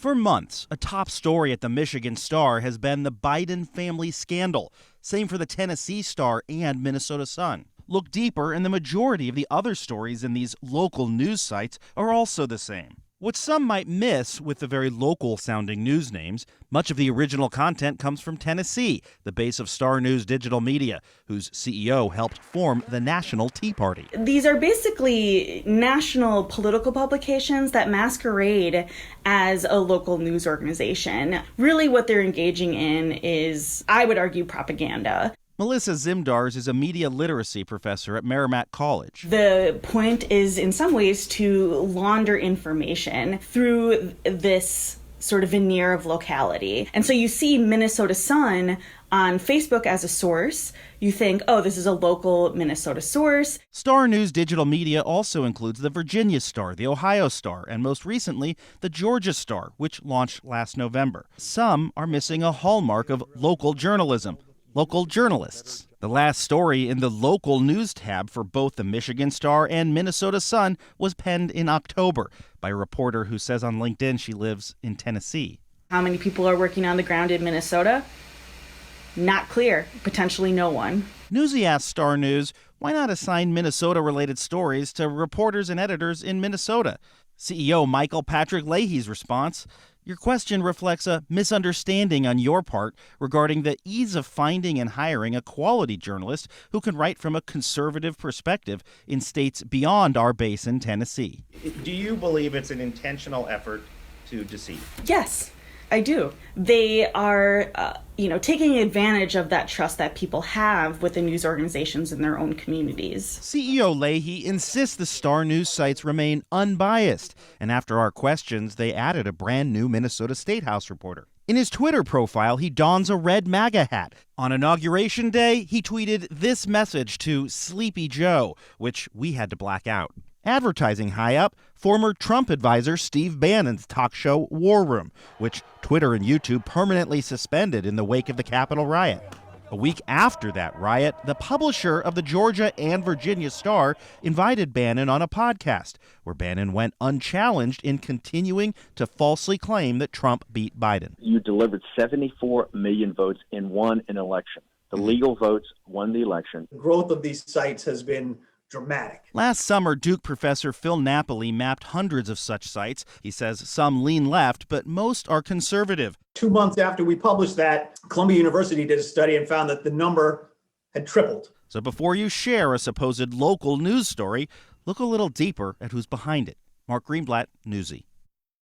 For months, a top story at the Michigan Star has been the Biden family scandal. Same for the Tennessee Star and Minnesota Sun. Look deeper, and the majority of the other stories in these local news sites are also the same. What some might miss with the very local-sounding news names, much of the original content comes from Tennessee, the base of Star News Digital Media, whose CEO helped form the National Tea Party. These are basically national political publications that masquerade as a local news organization. Really what they're engaging in is, I would argue, propaganda. Melissa Zimdars is a media literacy professor at Merrimack College. The point is, in some ways, to launder information through this sort of veneer of locality. And so you see Minnesota Sun on Facebook as a source. You think, oh, this is a local Minnesota source. Star News Digital Media also includes the Virginia Star, the Ohio Star, and most recently, the Georgia Star, which launched last November. Some are missing a hallmark of local journalism. Local journalists. The last story in the local news tab for both the Michigan Star and Minnesota Sun was penned in October by a reporter who says on LinkedIn she lives in Tennessee. How many people are working on the ground in Minnesota? Not clear. Potentially no one. Newsy asked Star News, why not assign Minnesota-related stories to reporters and editors in Minnesota? CEO Michael Patrick Leahy's response, your question reflects a misunderstanding on your part regarding the ease of finding and hiring a quality journalist who can write from a conservative perspective in states beyond our base in Tennessee. Do you believe it's an intentional effort to deceive? Yes, I do. They are, taking advantage of that trust that people have with the news organizations in their own communities. CEO Leahy insists the Star News sites remain unbiased. And after our questions, they added a brand new Minnesota State House reporter. In his Twitter profile, he dons a red MAGA hat. On Inauguration Day, he tweeted this message to Sleepy Joe, which we had to black out. Advertising high up, former Trump advisor Steve Bannon's talk show War Room, which Twitter and YouTube permanently suspended in the wake of the Capitol riot. A week after that riot, the publisher of the Georgia and Virginia Star invited Bannon on a podcast, where Bannon went unchallenged in continuing to falsely claim that Trump beat Biden. You delivered 74 million votes and won an election. The legal votes won the election. The growth of these sites has been dramatic. Last summer, Duke professor Phil Napoli mapped hundreds of such sites. He says some lean left, but most are conservative. 2 months after we published that, Columbia University did a study and found that the number had tripled. So before you share a supposed local news story, look a little deeper at who's behind it. Mark Greenblatt, Newsy.